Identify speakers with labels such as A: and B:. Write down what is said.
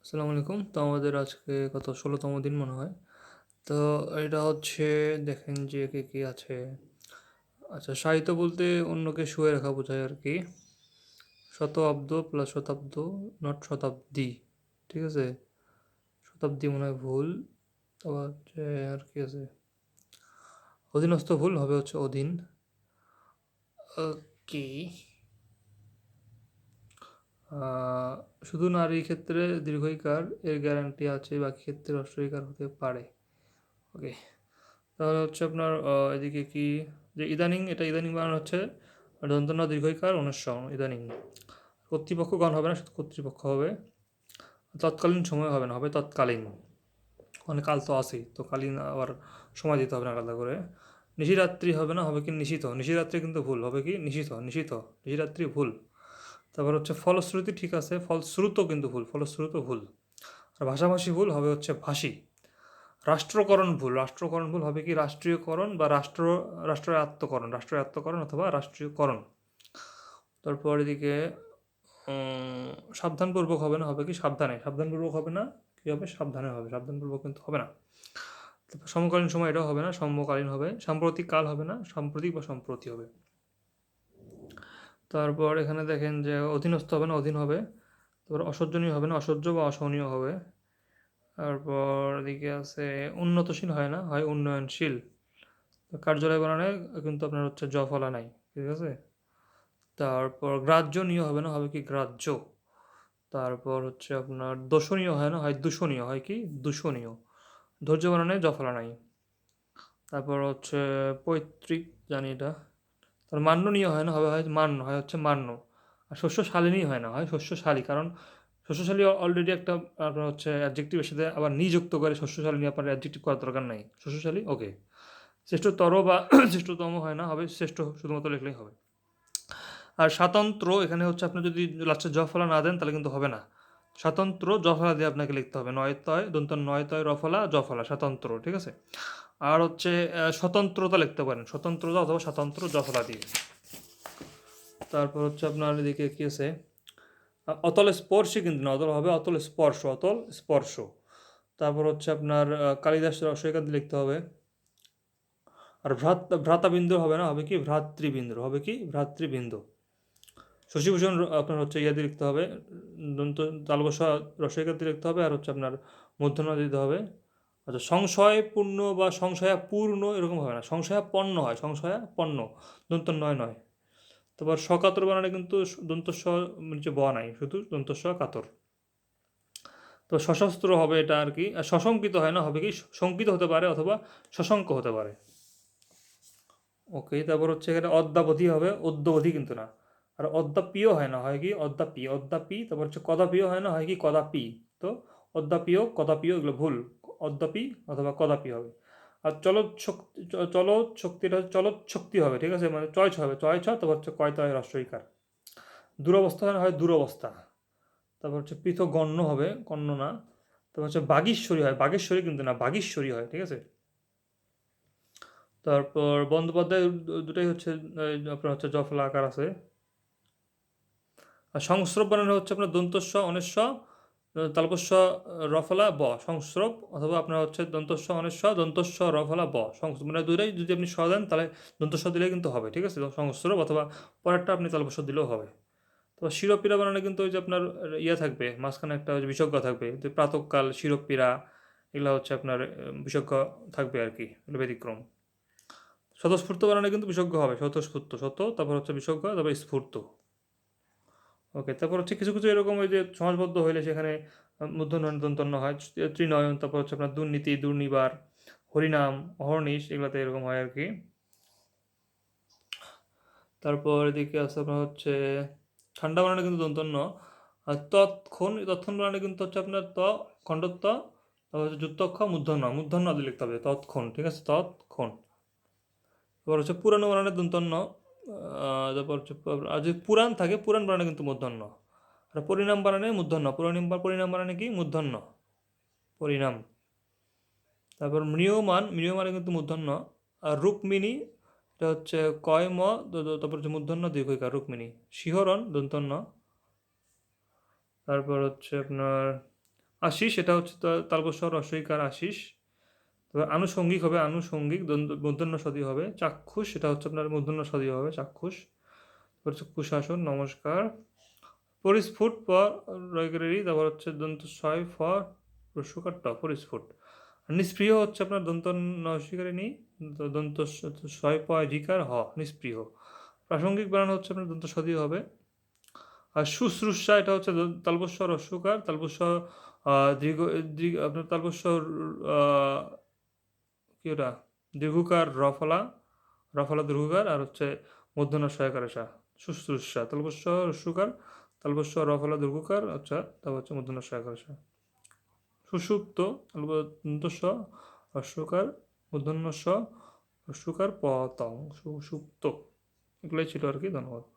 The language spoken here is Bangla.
A: আসসালামু আলাইকুম। তো আমাদের আজকে কত ১৬তম দিন মনে হয়। তো এটা হচ্ছে দেখেন যে কি আছে। আচ্ছা, সাহিত্য বলতে অন্যকে শুয়ে রাখা বোঝায় আর কি। শতাব্দ প্লাস শতাব্দ, নট শতাব্দী। ঠিক আছে? শতাব্দী মনে হয় ভুল। আবার হচ্ছে আর কি আছে, অধীনস্থ ভুল হবে হচ্ছে অধীন। ওকে। শুধু নারী ক্ষেত্রে দীর্ঘইকার এর গ্যারান্টি আছে, বাকি ক্ষেত্রে হ্রস্বইকার হতে পারে। ওকে। তাহলে হচ্ছে আপনার এদিকে কি, যে ইদানিং, এটা ইদানিং বানানো হচ্ছে দন্তন্য দীর্ঘইকার অনুস্বর ইদানিং। কর্তৃপক্ষগণ হবে না, শুধু কর্তৃপক্ষ হবে। তৎকালীন সময় হবে না, হবে তৎকালীন। মানে কাল তো আসেই, তো কালীন আবার সময় দিতে হবে না আলাদা করে। নিশিরাত্রি হবে না, হবে কি নিশিত। নিশিরাত্রি কিন্তু ভুল, হবে কি নিশিত। নিশিত, নিশিরাত্রি ভুল। তারপর হচ্ছে ফলশ্রুতি, ঠিক আছে, ফলশ্রুত কিন্তু ভুল, ফলশ্রুত ভুল। আর ভাষাভাষী ভুল হবে হচ্ছে ভাষী। রাষ্ট্রকরণ ভুল, রাষ্ট্রকরণ ভুল হবে কি রাষ্ট্রীয়করণ বা রাষ্ট্রায়ত্তকরণ, রাষ্ট্রায়ত্তকরণ অথবা রাষ্ট্রীয়করণ। তারপর এদিকে সাবধানপূর্বক হবে না, হবে কি সাবধানে। সাবধানপূর্বক হবে না, কি হবে সাবধানে হবে, সাবধানপূর্বক কিন্তু হবে না। তারপর সমকালীন সময়, এটাও হবে না, সমকালীন হবে। সাম্প্রতিক কাল হবে না, সাম্প্রতিক বা সম্প্রতি হবে। তারপর এখানে দেখেন যে অধীনস্থ হবে না, অধীন হবে। তারপর অসহ্যনীয় হবে না, অসহ্য বা অসহনীয় হবে। তারপর এদিকে আছে উন্নতশীল হয় না, হয় উন্নয়নশীল। কার্যালয় বানানে কিন্তু আপনার হচ্ছে জ ফলা নাই, ঠিক আছে। তারপর গ্রাহ্যনীয় হবে না, হবে কি গ্রাহ্য। তারপর হচ্ছে আপনার দোষণীয় হয় না, হয় দূষণীয়, হয় কি দূষণীয়। ধৈর্য বানানে জ ফলা নাই। তারপর হচ্ছে পৈতৃক, জানি এটা। তার মান্যনীয় হয় না, হবে হয় মান্য, হয় হচ্ছে মান্য। আর শস্যশালিনী হয় না, হয় শস্যশালী। কারণ শস্যশালী অলরেডি একটা আপনার হচ্ছে অ্যাডজেক্টিভের সাথে আবার নিযুক্ত করে শস্যশালিনী আপনার অ্যাডজেক্টিভ করার দরকার নাই। শস্যশালী ওকে। শ্রেষ্ঠতর বা শ্রেষ্ঠতম হয় না, হবে শ্রেষ্ঠ শুধুমাত্র লিখলেই হবে। আর স্বাতন্ত্র, এখানে হচ্ছে আপনি যদি লাস্টে জ ফলা না দেন তাহলে কিন্তু হবে না। স্বাতন্ত্র জ ফলা দিয়ে আপনাকে লিখতে হবে, নয় তয় দন্ত নয় তয় রফলা জ ফলা, স্বাতন্ত্র, ঠিক আছে। আর হচ্ছে স্বতন্ত্রতা লিখতে পারেন, স্বতন্ত্রতা অথবা স্বাতন্ত্র জ ফলা দিয়ে। তারপর হচ্ছে আপনার এদিকে কি আছে, অতল স্পর্শী কিন্তু না, অতল হবে অতল স্পর্শ, অতল স্পর্শ। তারপর হচ্ছে আপনার কালিদাস রসইকার দিয়ে লিখতে হবে। আর ভ্রাতাবিন্দু হবে না, হবে কি ভ্রাতৃবিন্দু, হবে কি ভ্রাতৃবিন্দু। শশীভূষণ আপনার হচ্ছে ইয়া দিয়ে লিখতে হবে, দন্ত তালবসা রসইকার দিয়ে লিখতে হবে। আর হচ্ছে আপনার মূর্ধন্য দিতে হবে। আচ্ছা, সংশয়পূর্ণ বা সংশয়াপূর্ণ এরকম হবে না, সংশয়াপন্ন হয়, সংশয়াপন্ন, দন্ত নয় নয়। তারপর সকাতর বানানে কিন্তু দন্তস্ব নিচে ব নাই, শুধু দন্তস্ব কাতর। তো সশস্ত্র হবে এটা আর কি। আর সশঙ্কিত হয় না, হবে কি শঙ্কিত হতে পারে অথবা শশঙ্ক হতে পারে। ওকে। তারপর হচ্ছে এখানে অদ্যাবধি হবে, অদ্যাবধি কিন্তু না। আর অদ্যাপিও হয় না, হয় কি অদ্যাপি, অদ্যাপি। তারপর হচ্ছে কদাপিও হয় না, হয় কি কদাপি। তো অদ্যাপিও কদাপিও এগুলো ভুল। অদ্যাপি অথবা কদাপি হবে। আর চলত শক্তি, চলত শক্তিটা চলত শক্তি হবে, ঠিক আছে, মানে চয় ছ হবে, চয় ছ। তারপর হচ্ছে কয় তয় হ্রস্বইকার। দুরবস্থা হয় না, হয় দুরবস্থা। তারপর হচ্ছে পৃথক গণ্য হবে, গণ্য না। তারপর হচ্ছে বাগীশ্বরী হয়, বাগেশ্বরী কিন্তু না, বাগীশ্বরী হয়, ঠিক আছে। তারপর বন্দ্যোপাধ্যায় দুটাই হচ্ছে আপনার হচ্ছে জফলা আকার আছে। আর সংস্রব বানানো হচ্ছে আপনার দন্তস্ব অনেস্ব, তালবস্য রফলা ব সংস্রব, অথবা আপনার হচ্ছে দন্তস্ব অনেস্ব দন্তস্ব রফলা ব সংস্রব, মানে দুইটাই যদি আপনি স দেন তাহলে দন্তস্ব দিলে কিন্তু হবে, ঠিক আছে। সংস্রব অথবা পরেরটা আপনি তালবস্য দিলেও হবে। তো শিরোপীড়া বানানো কিন্তু ওই যে আপনার ইয়ে থাকবে, মাঝখানে একটা ওই যে বিসর্গ থাকবে, যে প্রাতঃকাল শিরোপীড়া, এগুলো হচ্ছে আপনার বিসর্গ থাকবে আর কি, এগুলো ব্যতিক্রম। স্বতঃস্ফূর্ত বানানে কিন্তু বিসর্গ হবে, স্বতঃস্ফূর্ত, শত তারপর হচ্ছে বিসর্গ, তারপর স্ফূর্ত। ওকে। তারপর হচ্ছে কিছু কিছু এরকম ওই যে সমাজবদ্ধ হইলে সেখানে মূর্ধন্য দন্তন্য হয়, ত্রিনয়ন। তারপর হচ্ছে আপনার দুর্নীতি, দুর্নিবার, হরিনাম, অহর্নিশ, এগুলোতে এরকম হয় আর কি। তারপর এদিকে আছে আপনার হচ্ছে ঠান্ডা বানানে কিন্তু দন্তন্য। আর তৎক্ষণ, তৎক্ষণ বানানে কিন্তু হচ্ছে আপনার খণ্ডত্ব, তারপর হচ্ছে যুক্তক্ষ মূর্ধন্য, মূর্ধন্য আদি লিখতে হবে, তৎক্ষণ, ঠিক আছে, তৎক্ষণ। তারপর হচ্ছে পুরানো বানানে দন্তন্য। তারপর হচ্ছে আর যদি পুরাণ থাকে, পুরাণ বানানে কিন্তু মূর্ধন্য। আর পরিণাম বানানে মূর্ধন্য, পরিণাম বানানে কি মূর্ধন্য, পরিণাম। তারপর ম্রিয়মান, ম্রিয়মানে কিন্তু মূর্ধন্য। আর রুক্মিণী, এটা হচ্ছে কয় ম, তারপর হচ্ছে মূর্ধন্য দীর্ঘইকার রুক্মিণী। শিহরণ দন্তন্য। তারপর হচ্ছে আপনার আশিস, এটা হচ্ছে তালবস্য রস্বইকার আশিস। তবে আনুষঙ্গিক হবে আনুষঙ্গিক, মূর্ধন্য সদি হবে। চাক্ষুষ, এটা হচ্ছে আপনার মূর্ধন্য সদি হবে চাক্ষুষ। তারপর হচ্ছে কুশাসন, নমস্কার। পরিস্ফুট পর রয়গেরি, তারপর হচ্ছে দন্ত ছয় ফর রস্যকার ট, পরিস্ফুট। আর নিষ্প্রিয় হচ্ছে আপনার দন্ত নস্যিকারে নি, দন্ত ছয় পয় ঝিকার হ, নিষ্প্রিয়। প্রাসঙ্গিক বানানো হচ্ছে আপনার দন্ত সদি হবে। আর শুশ্রূষা, এটা হচ্ছে তালবস্য রস্যকার, তালবস্য দীর্ঘ দীর্ঘ আপনার তালবস্য কি ওটা দীর্ঘকার রফলা, রফলা দীর্ঘকার, আর হচ্ছে মূর্ধন্য সহায়কার আশা। শুশ্রূষা তালবস্য রস্যকার, তালবস্য রফলা দীর্ঘকার, আচ্ছা, তারপর হচ্ছে মূর্ধন্য সহায়কার আশা। সুষুপ্ত দন্তস্ব রস্যকার, মূর্ধন্য স রস্যকার পতং, সুষুপ্ত। এগুলোই ছিল আর কি। ধন্যবাদ।